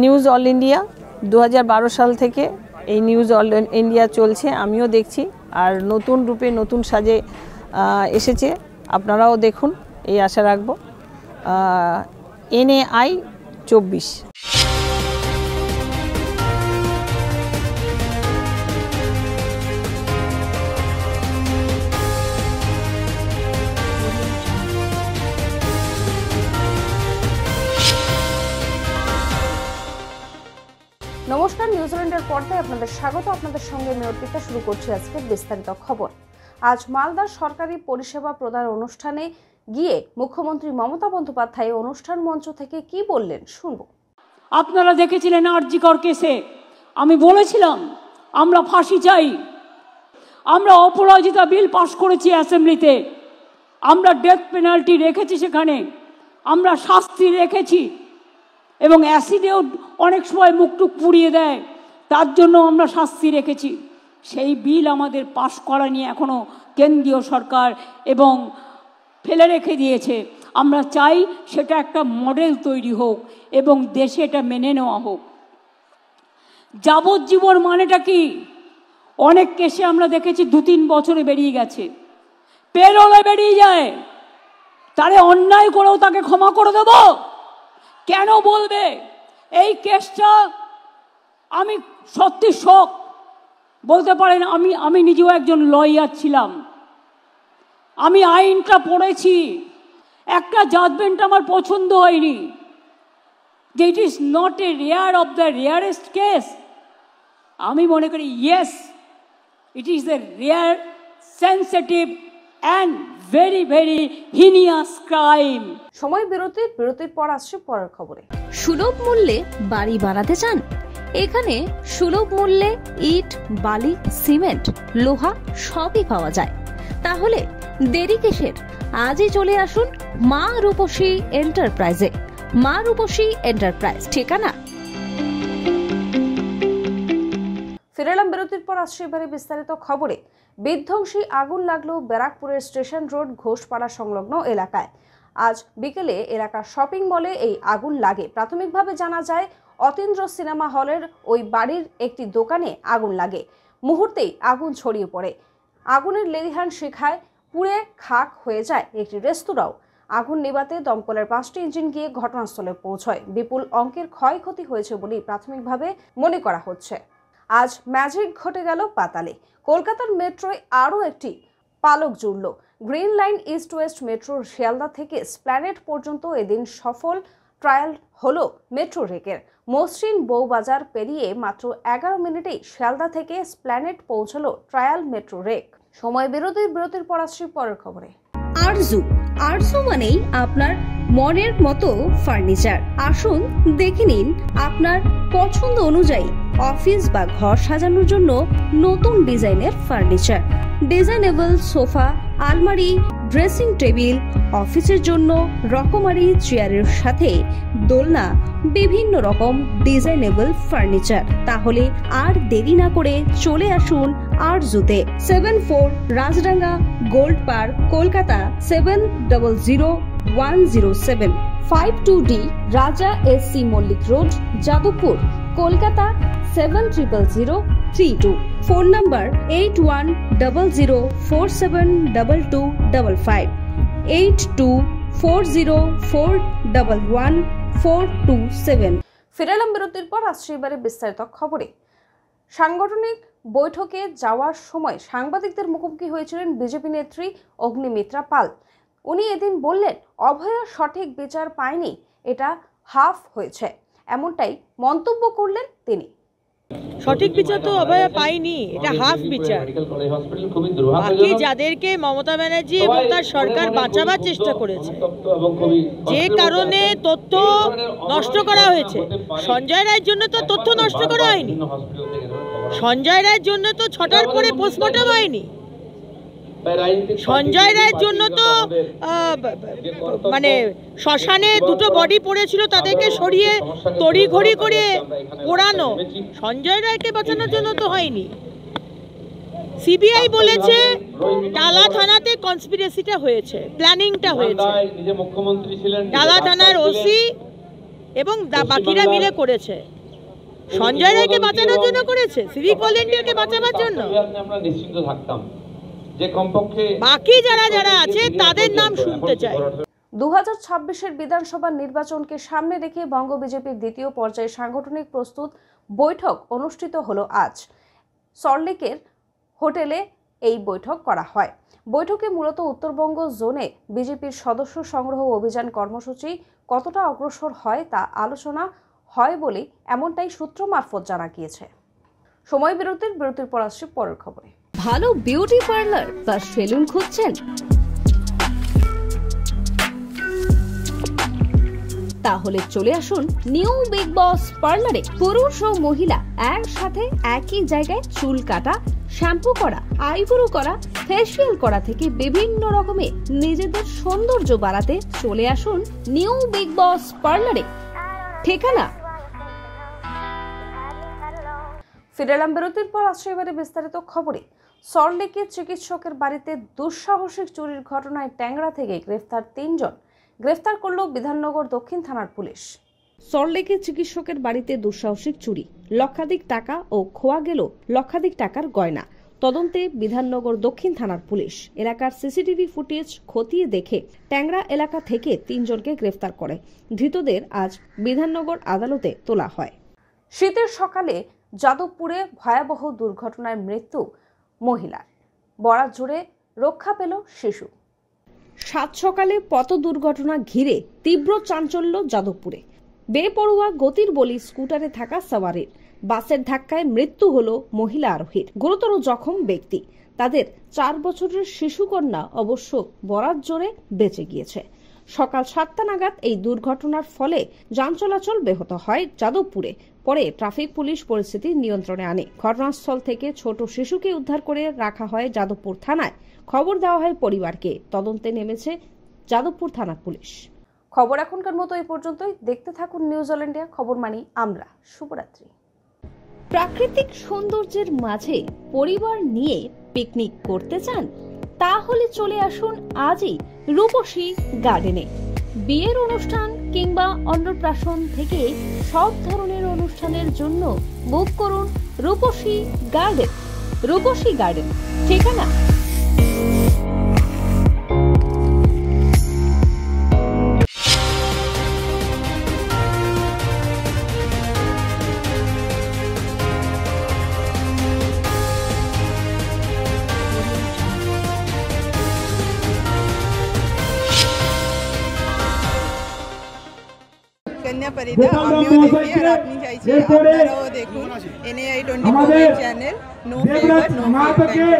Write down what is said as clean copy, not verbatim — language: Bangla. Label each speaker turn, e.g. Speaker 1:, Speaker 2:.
Speaker 1: নিউজ অল ইন্ডিয়া 2012 সাল থেকে এই নিউজ অল ইন্ডিয়া চলছে, আমিও দেখছি। আর নতুন রূপে নতুন সাজে এসেছে, আপনারাও দেখুন এই আশা রাখবো। NAI 24।
Speaker 2: নমস্কার, নিউজিল্যান্ডের পর্দায় আপনাদের স্বাগত। আপনাদের সঙ্গে আমি অর্পিতা। শুরু করছি আজকের বিস্তারিত খবর। আজ মালদার সরকারি পরিষেবা প্রদান অনুষ্ঠানে গিয়ে মুখ্যমন্ত্রী মমতা বন্দ্যোপাধ্যায় অনুষ্ঠান মঞ্চ থেকে কি বললেন শুনব।
Speaker 3: আপনারা দেখেছিলেন আরজিকর কেসে আমি বলেছিলাম আমরা ফাঁসি চাই। আমরা অপরাজিতা বিল পাশ করেছি অ্যাসেম্বলিতে, আমরা ডেথ পেনাল্টি রেখেছি, সেখানে আমরা শাস্তি রেখেছি এবং অ্যাসিডেও অনেক সময় মুখটুক পুড়িয়ে দেয়, তার জন্য আমরা শাস্তি রেখেছি। সেই বিল আমাদের পাশ করা নিয়ে এখনও কেন্দ্রীয় সরকার এবং ফেলে রেখে দিয়েছে। আমরা চাই সেটা একটা মডেল তৈরি হোক এবং দেশে এটা মেনে নেওয়া হোক। যাবজ্জীবন মানেটা কি? অনেক কেসে আমরা দেখেছি 2-3 বছরে বেরিয়ে গেছে, পেরোলে বেরিয়ে যায়। তারে অন্যায় করেও তাকে ক্ষমা করে দেব কেন বলবে? এই কেসটা আমি সত্যি শক, বলতে পারেন আমি নিজেও একজন লয়ার ছিলাম, আমি আইনটা পড়েছি। একটা জাজমেন্ট আমার পছন্দ হয়নি, যে it is not a rare of the rarest case. আমি মনে করি yes, it is a rare, sensitive and very very heinous crime.
Speaker 2: সময় বিরতির পর আসছে পরের খবরে।
Speaker 4: সুলভ মূল্যে বাড়ি বানাতে চান? এখানে সুলভ মূল্যে ইট, বালি, সিমেন্ট, লোহা সবই পাওয়া যায়। তাহলে দেরি কিসের? আজই চলে আসুন মা রূপসী এন্টারপ্রাইজে। মা রূপসী এন্টারপ্রাইজ ঠিকানা।
Speaker 2: ফিরে এলাম বিরতির পর, আসছে এবারে বিস্তারিত খবরে। বিধ্বংসী আগুন লাগলো ব্যারাকপুরের স্টেশন রোড ঘোষপাড়া সংলগ্ন এলাকায়। আজ বিকেলে এলাকার শপিং মলে এই আগুন লাগে। প্রাথমিকভাবে জানা যায় অতীন্দ্র সিনেমা হলের ওই বাড়ির একটি দোকানে আগুন লাগে। মুহূর্তেই আগুন ছড়িয়ে পড়ে। আগুনের লেলিহান শিখায় পুড়ে খাক হয়ে যায় একটি রেস্তোরাঁও। আগুন নেভাতে দমকলের 5টি ইঞ্জিন গিয়ে ঘটনাস্থলে পৌঁছয়। বিপুল অঙ্কের ক্ষয়ক্ষতি হয়েছে বলে প্রাথমিকভাবে মনে করা হচ্ছে। আজ ম্যাজিক ঘটে গেল পাতালে। কলকাতার মেট্রোয় আরও একটি পালক জুড়ল। গ্রিন লাইন ইস্ট ওয়েস্ট মেট্রোর শিয়ালদা থেকে স্প্ল্যানেড পর্যন্ত এদিন সফল ট্রায়াল হলো মেট্রো রেকের। মসৃণ বউবাজার পেরিয়ে মাত্র 11 মিনিটেই শিয়ালদা থেকে স্প্ল্যানেড পৌঁছলো ট্রায়াল মেট্রো রেক। সময় বিরতির পর আসছি পরের খবরে।
Speaker 4: আরজু মানেই আপনার মনের মতো ফার্নিচার। আসুন দেখে নিন আপনার পছন্দ অনুযায়ী অফিস বা ঘর সাজানোর জন্য নতুন ডিজাইনের ফার্নিচার। ডিজাইনেবল সোফা, আলমারি, ড্রেসিং টেবিল, অফিসের জন্য রকমারি চেয়ারের সাথে দোলনা, বিভিন্ন রকম ডিজাইনেবল ফার্নিচার। তাহলে আর দেরি না করে চলে আসুন আরজুতে। 74 Rajdanga Gold Park, Kolkata 700107। 52D Raja SC Mullick road, Jadavpur, Kolkata 700032। Phone number 8100472255, 8240411427।
Speaker 2: ফিরে এলাম বিরতির পর, আসছে এবারে বিস্তারিত খবরে। সাংগঠনিক বৈঠকে যাওয়ার সময় সাংবাদিকদের মুখোমুখি হয়েছিলেন বিজেপি নেত্রী অগ্নিমিত্রা পাল। উনি এদিন বললেন অভয়া সঠিক বিচার পায়নি, এটা হাফ হয়েছে, এমনটাই মন্তব্য করলেন তিনি।
Speaker 5: সঠিক বিচার তো অভয়া পায়নি, এটা হাফ বিচার। বাকি যাদেরকে মমতা ব্যানার্জি এবং তার সরকার বাঁচাবার চেষ্টা করেছে, যে কারণে তথ্য নষ্ট করা হয়েছে, সঞ্জয় রায়ের জন্য তো তথ্য নষ্ট করা হয়নি, সঞ্জয় রায়ের জন্য তো 6টার পরে পোস্টমর্টম হয়নি, সঞ্জয় রায়ের জন্য তো মানে শ্মশানে 2টো বডি পড়েছিল, তাদেরকে সরিয়ে তড়িঘড়ি করে পোড়ানো, সঞ্জয় রায়কে বাঁচানোর জন্য তো হয়নি। সিবিআই বলেছে টালা থানাতে কনস্পিরেসিটা হয়েছে, প্ল্যানিংটা হয়েছে। টালা থানার ওসি এবং বাকিরা মিলে করেছে। সঞ্জয় রায়কে বাঁচানোর জন্য করেছে, সিভিক ভলেন্টিয়ারকে বাঁচাবার জন্য।
Speaker 6: আমরা নিশ্চিন্ত থাকতাম যে কমপক্ষে
Speaker 5: বাকি যারা আছে তাদের নাম শুনতে চাই।
Speaker 2: 2026-এর বিধানসভা নির্বাচনকে সামনে রেখে বঙ্গ বিজেপির দ্বিতীয় পর্যায়ে সাংগঠনিক প্রস্তুত বৈঠক অনুষ্ঠিত হলো আজ। সল্টলেকের হোটেলে এই বৈঠক করা হয়। বৈঠকে মূলত উত্তরবঙ্গ জোনে বিজেপির সদস্য সংগ্রহ অভিযান কর্মসূচি কতটা অগ্রসর হয় তা আলোচনা হয় বলে এমনটাই সূত্র মারফত জানা গিয়েছে। সময় বিরতির পর আসছে পরের খবরে।
Speaker 4: ভালো বিউটি পার্লার বা সেলুন খুঁজছেন? তাহলে চলে আসুন নিউ বিগ বস পার্লারে। পুরুষ ও মহিলা একসাথে একই জায়গায় চুল কাটা, শ্যাম্পু করা, আইব্রো করা, ফেসিয়াল করা থেকে বিভিন্ন রকমের নিজেদের সৌন্দর্য বাড়াতে চলে আসুন নিউ বিগ বস পার্লারে। ঠিকানা
Speaker 2: ফিরে এলাম বিরতির পর। আসছে এবারে বিস্তারিত খবরে। সল্টলেকে চিকিৎসকের বাড়িতে দুঃসাহসিক চুরির ঘটনায় ট্যাংরা থেকে গ্রেফতার 3 জন। গ্রেফতার করল বিধাননগর দক্ষিণ থানার পুলিশ।
Speaker 4: সল্টলেকে চিকিৎসকের বাড়িতে দুঃসাহসিক চুরি, লক্ষাধিক টাকা ও খোয়া গেল লক্ষাধিক টাকার গয়না। তদন্তে বিধাননগর দক্ষিণ থানার পুলিশ এলাকার সিসিটিভি ফুটেজ খতিয়ে দেখে ট্যাংরা এলাকা থেকে 3 জনকে গ্রেফতার করে। ধৃতদের আজ বিধাননগর আদালতে তোলা হয়।
Speaker 2: শীতের সকালে যাদবপুরে ভয়াবহ দুর্ঘটনায় মৃত্যু মহিলার। বরাত জুড়ে রক্ষা পেল শিশু।
Speaker 4: সাত সকালে পথ দুর্ঘটনা ঘিরে তীব্র চাঞ্চল্য যাদবপুরে। বেপরোয়া গতির বলি স্কুটারে থাকা সাওয়ারের। বাসের ধাক্কায় মৃত্যু হল মহিলা আরোহীর। গুরুতর জখম ব্যক্তি। তাদের 4 বছরের শিশুকন্যা অবশ্য বরাত জোরে বেঁচে গিয়েছে। সকাল 7টা নাগাদ এই দুর্ঘটনার ফলে যান চলাচল ব্যাহত হয় যাদবপুরে। পরে ট্রাফিক পুলিশ পরিস্থিতি নিয়ন্ত্রণে আনে। ঘটনাস্থল থেকে ছোট শিশুকে উদ্ধার করে রাখা হয় যাদবপুর থানায়। খবর দেওয়া হয় পরিবারকে। তদন্তে নেমেছে যাদবপুর থানার পুলিশ।
Speaker 2: খবর এখনকার মতো এই পর্যন্তই। দেখতে থাকুন নিউজ অল ইন্ডিয়া। খবর মানি আমরা। শুভরাত্রি।
Speaker 4: প্রাকৃতিক সৌন্দর্যের মাঝে পরিবার নিয়ে পিকনিক করতে চান? তাহলে চলে আসুন আজই রূপসী গার্ডেনে। বিয়ের অনুষ্ঠান কিংবা অন্নপ্রাশন থেকে সব ধরনের অনুষ্ঠানের জন্য বুক করুন রূপসী গার্ডেন। রূপসী গার্ডেন ঠিকানা
Speaker 7: কন্যা পরিদা আমিও দেখি আর আপনি চাইছি আপনারাও দেখুন NAI 24 channel. No favour no favour.